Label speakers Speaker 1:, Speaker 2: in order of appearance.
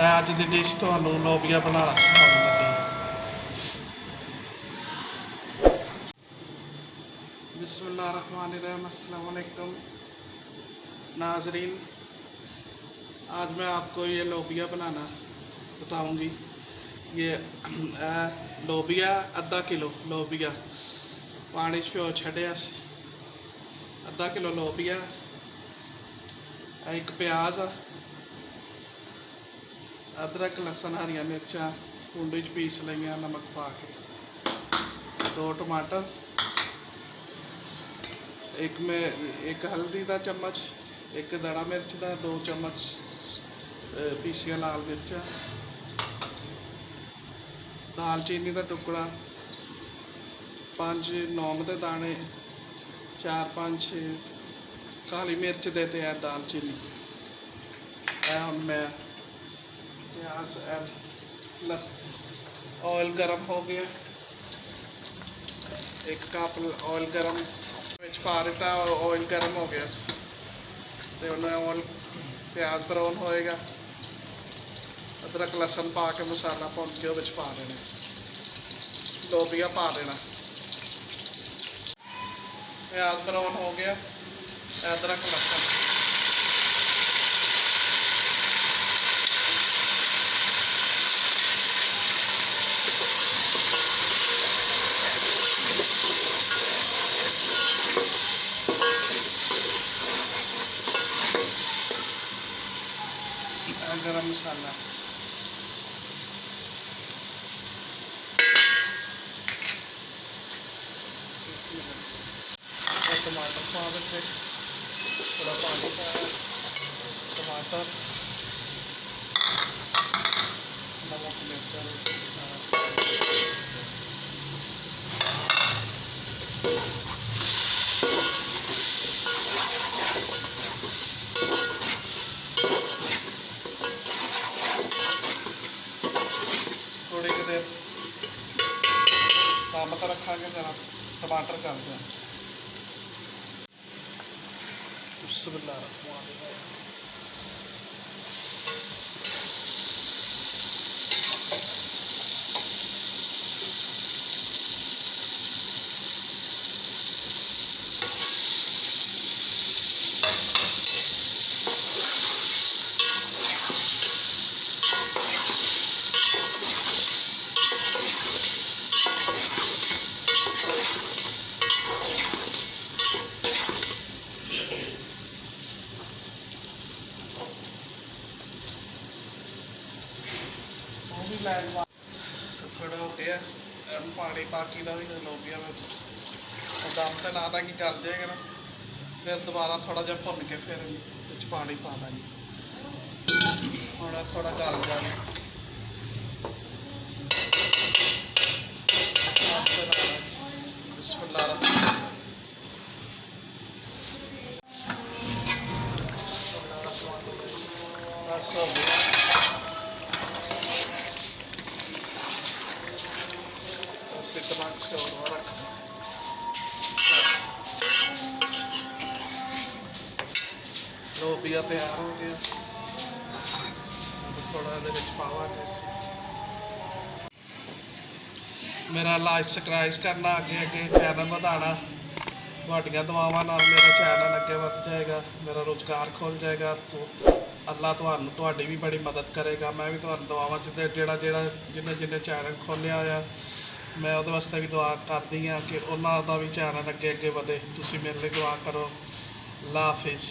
Speaker 1: ਅੱਜ ਦੀ ਡਿਸ਼ ਤੁਹਾਨੂੰ ਲੋਬੀਆ ਬਣਾਉਣਾ ਸਿਖਾਉਣ ਲੱਗੀ। बिस्मिल्लाहिर्रहमानिर्रहीम, अस्सलाम वालेकुम नाजरीन। आज मैं आपको ये लोबिया बनाना बताऊंगी। ये लोबिया अद्धा किलो लोबिया पानी च छड्डिया, अद्धा किलो लोबिया, एक प्याज, अदरक लहसुन हरिया मिर्चा कुंडी च पीस लिया नमक पा के, 2 टमाटर, एक हल्दी का चम्मच, एक दड़ा मिर्च का, 2 चम्मच पीसिया लाल मिर्चा, दालचीनी का टुकड़ा, 5 लौंग के दाने, 4-5 काली मिर्च देते हैं दालचीनी। हम मैं प्याज ऑयल गर्म हो गया, 1 कप ऑयल गर्म पा दिता, ऑयल गर्म हो गया तो ऑयल प्याज ब्राउन होएगा, अदरक लहसुन पा के मसाला भुन के वो पा देना, लोबिया पा देना। प्याज ब्राउन हो गया, अदरक लहसुन, गरम मसाला, और टमाटर पा देते, थोड़ा पानी पाया, टमाटर, नमक मिर्च, थोड़ी देर काम तो रखा जरा टमाटर करते हैं। थोड़ा हो गया पानी बाकी का भी लोबिया में दम तो ला दा कि गल जाएगा ना, फिर दोबारा थोड़ा जहा भुन के फिर पानी पा देंगे, थोड़ा गल जाए। बस हो गया, लोबिया तैयार हो गया। थोड़ा पावा मेरा लाइक सब्सक्राइब करना, अगे चैनल बढ़ाना, थोड़िया दुआवां नाल मेरा चैनल अगे बढ़ जाएगा, मेरा रोजगार खुल जाएगा। तो अल्लाह तुहाडी भी बड़ी मदद करेगा। मैं भी तुहानू दुआवां जिन्हें चैनल खोलिया होया, मैं उहदे वास्ते भी दुआ करदी हाँ कि उन्हों का भी चैनल अगे बढ़े। तुसीं मेरे लिए दुआ करो। अल्लाह हाफिज़।